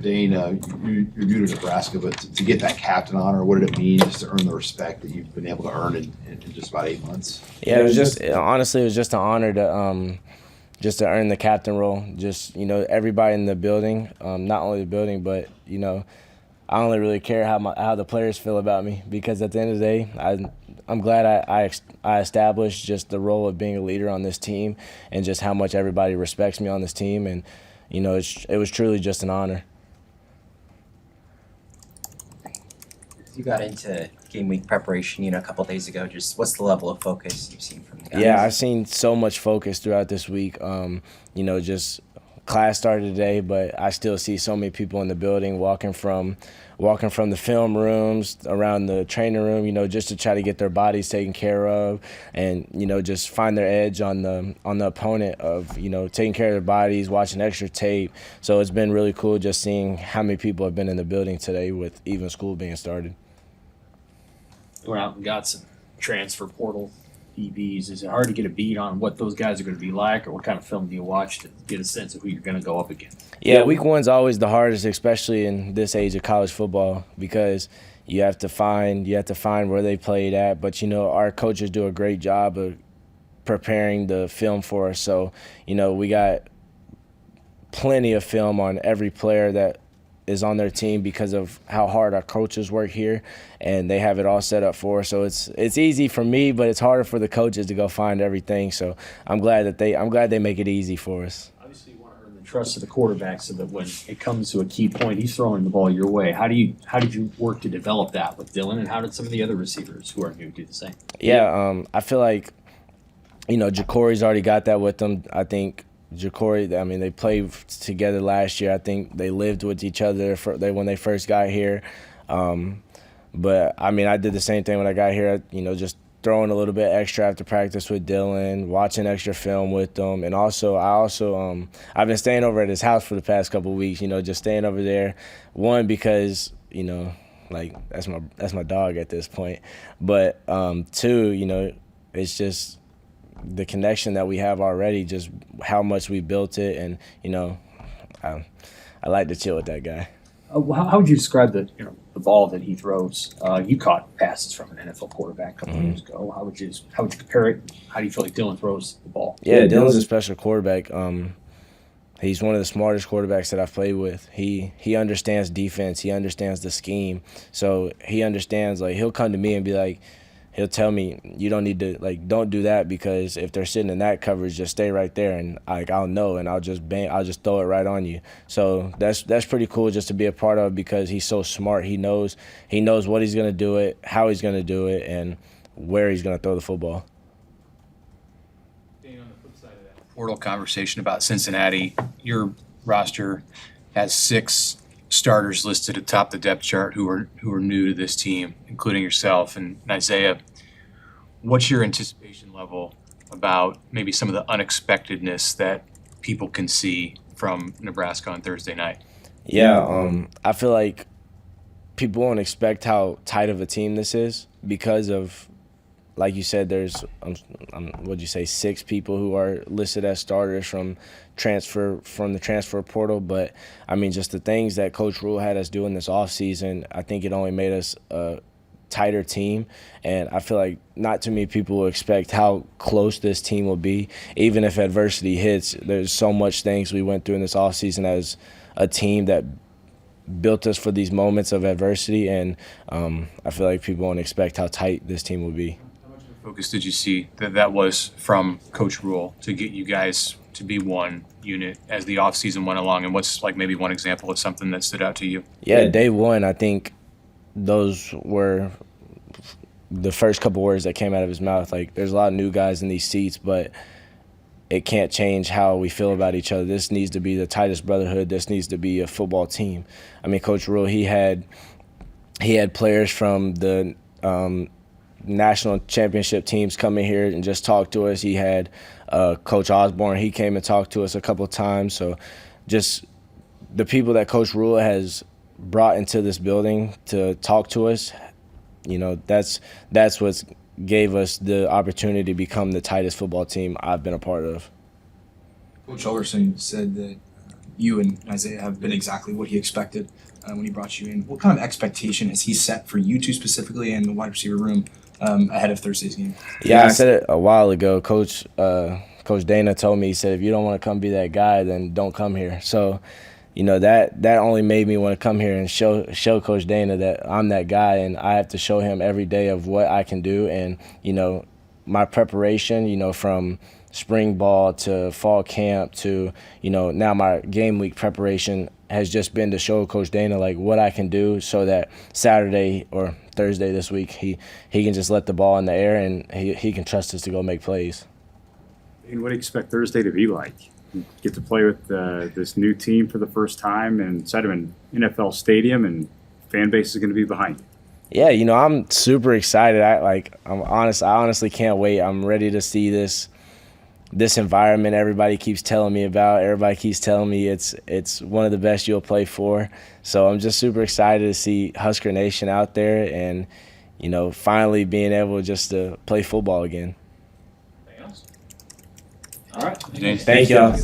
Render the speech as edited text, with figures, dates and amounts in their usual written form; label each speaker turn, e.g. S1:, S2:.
S1: Dane, you're new to Nebraska, but to get that captain honor, what did it mean just to earn the respect that you've been able to earn in just about 8 months?
S2: Yeah, it was just honestly, it was just an honor to just to earn the captain role. Just everybody in the building, not only the building, but I only really care how the players feel about me, because at the end of the day, I'm glad I established just the role of being a leader on this team, and just how much everybody respects me on this team, and it was truly just an honor.
S3: You got into game week preparation, a couple days ago. Just what's the level of focus you've seen from the guys?
S2: Yeah, I've seen so much focus throughout this week. Just class started today, but I still see so many people in the building walking from the film rooms around the training room, just to try to get their bodies taken care of, and just find their edge on the opponent of taking care of their bodies, watching extra tape. So it's been really cool just seeing how many people have been in the building today with even school being started.
S4: Went out and got some transfer portal DBs. Is it hard to get a beat on what those guys are going to be like, or what kind of film do you watch to get a sense of who you're going to go up against?
S2: Yeah, week one's always the hardest, especially in this age of college football, because you have to find where they played at. But our coaches do a great job of preparing the film for us. So we got plenty of film on every player that is on their team, because of how hard our coaches work here, and they have it all set up for us. So it's easy for me, but it's harder for the coaches to go find everything. So I'm glad they make it easy for us.
S4: Obviously, you want to earn the trust of the quarterback, so that when it comes to a key point, he's throwing the ball your way. How did you work to develop that with Dylan, and how did some of the other receivers who are new do the same?
S2: Yeah, I feel like Jacory's already got that with them. I think Jacory, they played together last year. I think they lived with each other when they first got here. But I did the same thing when I got here. Just throwing a little bit extra after practice with Dylan, watching extra film with them, and I've been staying over at his house for the past couple of weeks. Just staying over there. One, because that's my dog at this point. But two, it's just the connection that we have already, just how much we built it, and I like to chill with that guy.
S4: How would you describe the ball that he throws? You caught passes from an NFL quarterback a couple of years ago. How would you compare it? How do you feel like Dylan throws the ball?
S2: Yeah, Dylan's a special quarterback. He's one of the smartest quarterbacks that I've played with. He understands defense. He understands the scheme. So he understands. He'll come to me and be like, he'll tell me, you don't need to, don't do that, because if they're sitting in that coverage, just stay right there, and I'll know, and I'll just throw it right on you. So that's pretty cool just to be a part of, because he's so smart. He knows what he's gonna do it, how he's gonna do it, and where he's gonna throw the football.
S5: On the flip side of that portal conversation about Cincinnati, your roster has 6 starters listed atop the depth chart who are new to this team, including yourself and Isaiah. What's your anticipation level about maybe some of the unexpectedness that people can see from Nebraska on Thursday night?
S2: Yeah, I feel like people won't expect how tight of a team this is, because of, like you said, there's what'd you say, 6 people who are listed as starters from the transfer portal. But just the things that Coach Rule had us doing this offseason, I think it only made us a tighter team. And I feel like not too many people will expect how close this team will be, even if adversity hits. There's so much things we went through in this offseason as a team that built us for these moments of adversity, and I feel like people won't expect how tight this team will be.
S5: Focus did you see that was from Coach Rule to get you guys to be one unit as the offseason went along? And what's maybe one example of something that stood out to you?
S2: Yeah, day one, I think those were the first couple words that came out of his mouth. There's a lot of new guys in these seats, but it can't change how we feel about each other. This needs to be the tightest brotherhood. This needs to be a football team. Coach Rule, he had players from the national championship teams come in here and just talk to us. He had Coach Osborne. He came and talked to us a couple of times. So just the people that Coach Rule has brought into this building to talk to us, that's what gave us the opportunity to become the tightest football team I've been a part of.
S1: Coach Ulgerson said that
S6: you and Isaiah have been exactly what he expected when he brought you in. What kind of expectation has he set for you two specifically and the wide receiver room ahead of Thursday's game?
S2: Yeah, I said it a while ago. Coach Dana told me, he said, if you don't want to come be that guy, then don't come here. So, you know, that only made me want to come here and show Coach Dana that I'm that guy, and I have to show him every day of what I can do. And, you know, my preparation, you know, from spring ball to fall camp to, you know, now my game week preparation has just been to show Coach Dana, like, what I can do so that Saturday or Thursday this week he can just let the ball in the air and he can trust us to go make plays.
S7: And what do you expect Thursday to be like? You get to play with this new team for the first time inside of an NFL stadium, and fan base is going to be behind you.
S2: Yeah, you know, I'm super excited. I honestly can't wait. I'm ready to see this environment everybody keeps telling me about. Everybody keeps telling me it's one of the best you'll play for. So I'm just super excited to see Husker Nation out there and, you know, finally being able just to play football again.
S4: All right.
S5: Dane.
S2: Thank y'all.